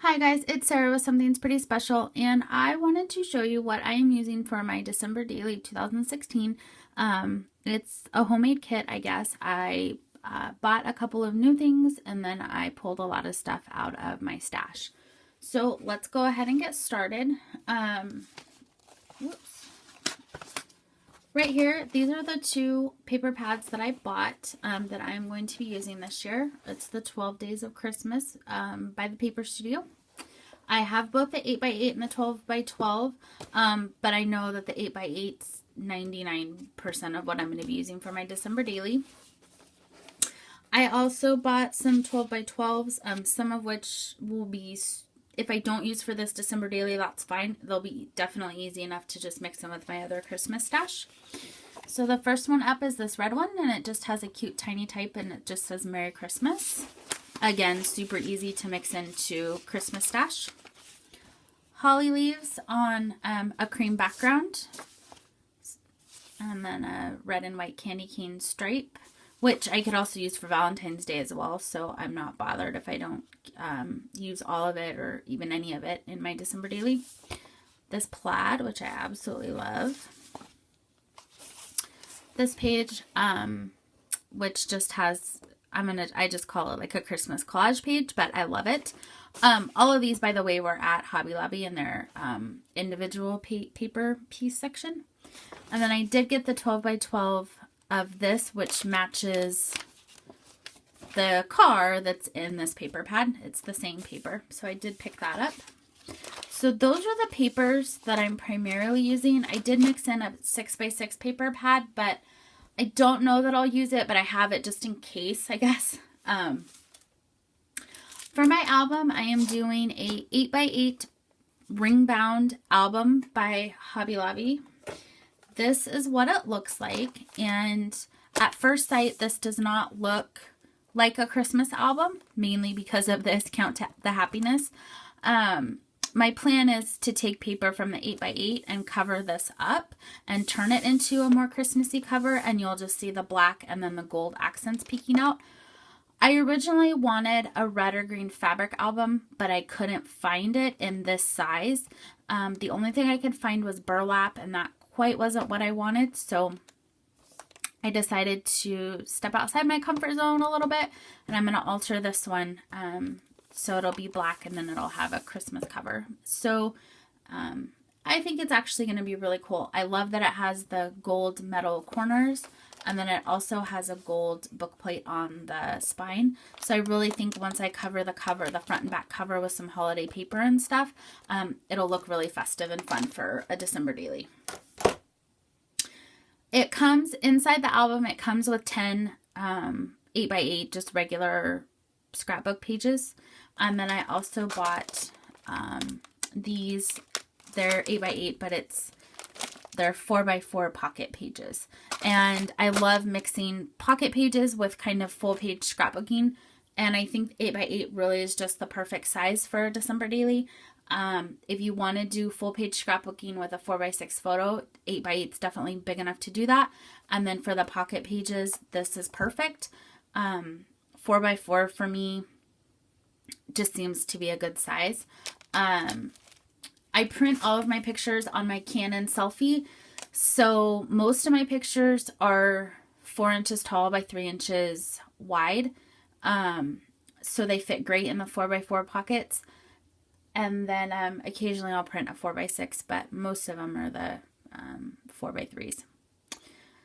Hi guys, it's Sarah with Something's Pretty Special, and I wanted to show you what I am using for my December Daily 2016. It's a homemade kit, I guess. I bought a couple of new things, and then I pulled a lot of stuff out of my stash. So let's go ahead and get started. Whoops. Right here, these are the two paper pads that I bought that I'm going to be using this year. It's the 12 Days of Christmas by the Paper Studio. I have both the 8x8 and the 12x12, but I know that the 8x8's 99% of what I'm going to be using for my December Daily. I also bought some 12x12s, some of which will be, if I don't use for this December Daily, that's fine. They'll be definitely easy enough to just mix them with my other Christmas stash. So the first one up is this red one, and it just has a cute tiny type, and it just says Merry Christmas. Again, super easy to mix into Christmas stash. Holly leaves on a cream background, and then a red and white candy cane stripe, which I could also use for Valentine's Day as well, so I'm not bothered if I don't use all of it or even any of it in my December Daily. This plaid, which I absolutely love. This page, which just has, I just call it like a Christmas collage page, but I love it. All of these, by the way, were at Hobby Lobby in their individual paper piece section. And then I did get the 12x12 of this, which matches the car that's in this paper pad. It's the same paper, so I did pick that up. So those are the papers that I'm primarily using. I did mix in a 6x6 paper pad, but I don't know that I'll use it, but I have it just in case, I guess. For my album, I am doing a 8x8 ring bound album by Hobby Lobby. This is what it looks like, and at first sight, this does not look like a Christmas album, mainly because of this Count the Happiness. My plan is to take paper from the 8x8 and cover this up and turn it into a more Christmassy cover, and you'll just see the black and then the gold accents peeking out. I originally wanted a red or green fabric album, but I couldn't find it in this size. The only thing I could find was burlap, and that quite wasn't what I wanted, so I decided to step outside my comfort zone a little bit, and I'm going to alter this one so it'll be black, and then it'll have a Christmas cover. So I think it's actually going to be really cool. I love that it has the gold metal corners, and then it also has a gold book plate on the spine. So I really think once I cover the cover, the front and back cover with some holiday paper and stuff, it'll look really festive and fun for a December Daily. It comes inside the album. It comes with 10 8x8 just regular scrapbook pages. And then I also bought these. They're 8x8, but they're 4x4 pocket pages. And I love mixing pocket pages with kind of full page scrapbooking. And I think 8x8 really is just the perfect size for a December Daily. If you want to do full page scrapbooking with a 4x6 photo, 8x8 is definitely big enough to do that. And then for the pocket pages, this is perfect. 4x4 for me just seems to be a good size. I print all of my pictures on my Canon Selfie, so most of my pictures are 4 inches tall by 3 inches wide, so they fit great in the 4x4 pockets. And then occasionally I'll print a 4x6, but most of them are the 4x3s.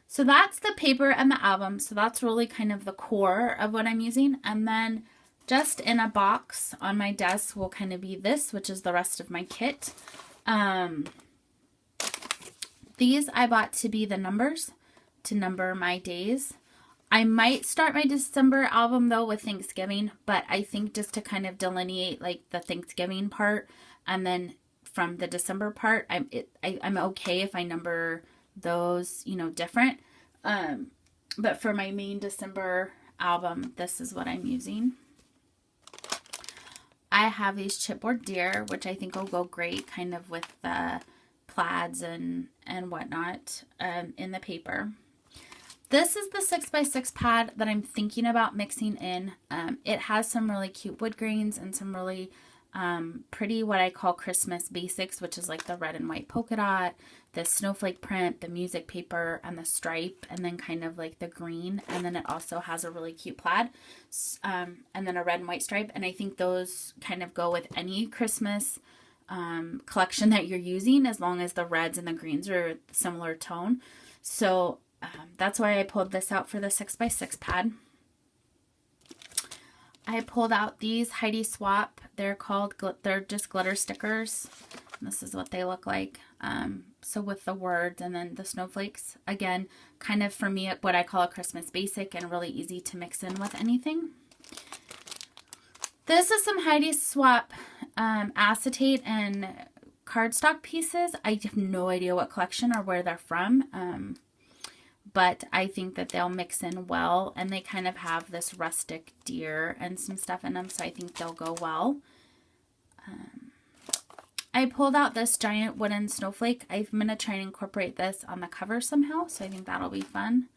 So that's the paper and the album. So that's really kind of the core of what I'm using. And then just in a box on my desk will kind of be this, which is the rest of my kit. These I bought to be the numbers, to number my days. I might start my December album though with Thanksgiving, but I think just to kind of delineate like the Thanksgiving part, and then from the December part, I'm okay if I number those, different. But for my main December album, this is what I'm using. I have these chipboard deer, which I think will go great kind of with the plaids and whatnot in the paper. This is the 6x6 pad that I'm thinking about mixing in. It has some really cute wood grains and some really pretty what I call Christmas basics, which is like the red and white polka dot, the snowflake print, the music paper, and the stripe, and then kind of like the green. And then it also has a really cute plaid, and then a red and white stripe. And I think those kind of go with any Christmas collection that you're using, as long as the reds and the greens are similar tone. So that's why I pulled this out for the 6x6 pad. I pulled out these Heidi Swapp. They're just glitter stickers. This is what they look like. So with the words and then the snowflakes. Again, kind of for me, what I call a Christmas basic and really easy to mix in with anything. This is some Heidi Swapp acetate and cardstock pieces. I have no idea what collection or where they're from. But I think that they'll mix in well, and they kind of have this rustic deer and some stuff in them, so I think they'll go well. I pulled out this giant wooden snowflake. I'm going to try and incorporate this on the cover somehow, so I think that'll be fun.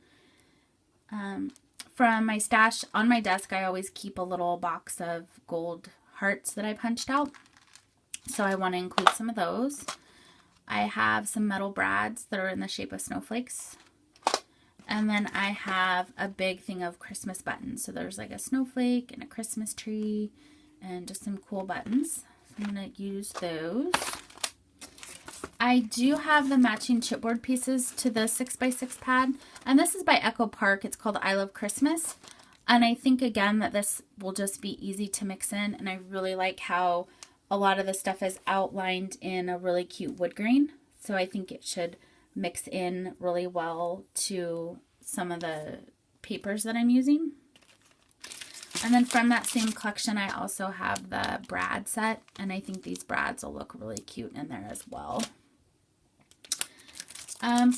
From my stash on my desk, I always keep a little box of gold hearts that I punched out, so I want to include some of those. I have some metal brads that are in the shape of snowflakes. And then I have a big thing of Christmas buttons. So there's like a snowflake and a Christmas tree and just some cool buttons. So I'm going to use those. I do have the matching chipboard pieces to the 6x6 pad. And this is by Echo Park. It's called I Love Christmas. And I think, again, that this will just be easy to mix in. And I really like how a lot of the stuff is outlined in a really cute wood grain. So I think it should mix in really well to some of the papers that I'm using. And then from that same collection, I also have the brad set, and I think these brads will look really cute in there as well.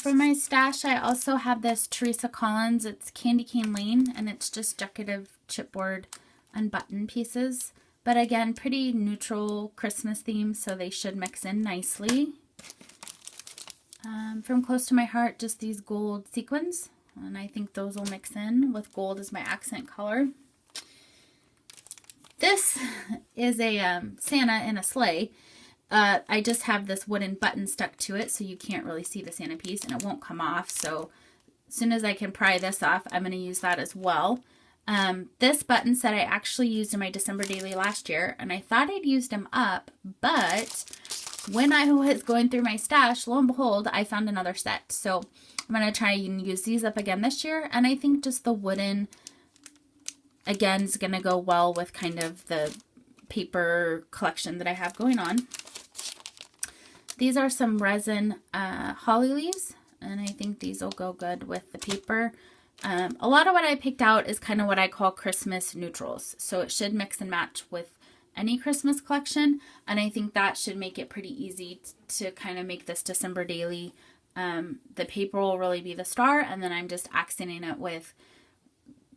For my stash, I also have this Teresa Collins. It's Candy Cane Lane, and it's just decorative chipboard and button pieces. But again, pretty neutral Christmas theme, so they should mix in nicely. From Close to My Heart, just these gold sequins, and I think those will mix in with gold as my accent color. This is a Santa in a sleigh. I just have this wooden button stuck to it, so you can't really see the Santa piece, and it won't come off. So as soon as I can pry this off, I'm going to use that as well. This button set I actually used in my December daily last year, and I thought I'd used them up, but when I was going through my stash, lo and behold, I found another set. So I'm going to try and use these up again this year. And I think just the wooden, again, is going to go well with kind of the paper collection that I have going on. These are some resin holly leaves, and I think these will go good with the paper. A lot of what I picked out is kind of what I call Christmas neutrals. So it should mix and match with any Christmas collection, and I think that should make it pretty easy to kind of make this December daily. The paper will really be the star, and then I'm just accenting it with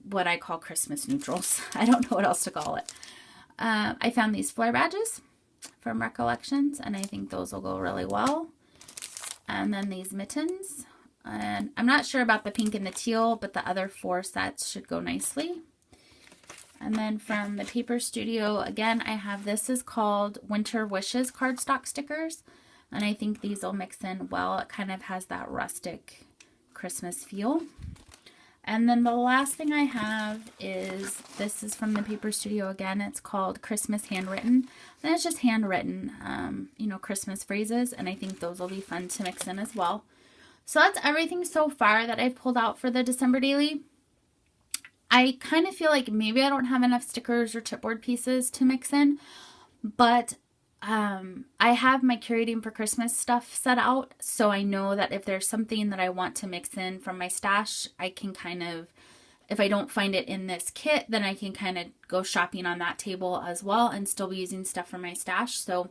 what I call Christmas neutrals. I don't know what else to call it. I found these flare badges from Recollections, and I think those will go really well. And then these mittens, and I'm not sure about the pink and the teal, but the other 4 sets should go nicely. And then from the Paper Studio, again, I have, this is called Winter Wishes cardstock stickers. And I think these will mix in well. It kind of has that rustic Christmas feel. And then the last thing I have is, this is from the Paper Studio again. It's called Christmas Handwritten. And it's just handwritten, Christmas phrases. And I think those will be fun to mix in as well. So that's everything so far that I've pulled out for the December daily. I kind of feel like maybe I don't have enough stickers or chipboard pieces to mix in, but I have my curating for Christmas stuff set out, so I know that if there's something that I want to mix in from my stash, I can kind of, if I don't find it in this kit, then I can kind of go shopping on that table as well and still be using stuff from my stash. So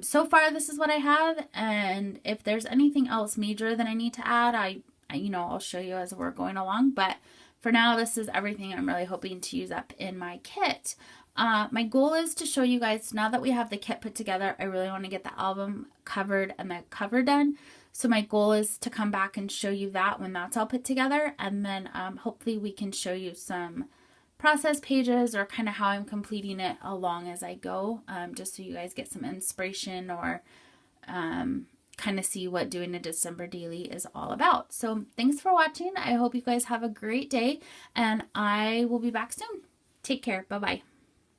so far this is what I have, and if there's anything else major that I need to add, I'll show you as we're going along, but for now, this is everything I'm really hoping to use up in my kit. My goal is to show you guys, now that we have the kit put together, I really want to get the album covered and the cover done. So my goal is to come back and show you that when that's all put together. And then hopefully we can show you some process pages or kind of how I'm completing it along as I go, just so you guys get some inspiration or kind of see what doing a December daily is all about. So thanks for watching. I hope you guys have a great day, and I will be back soon. Take care. Bye-bye.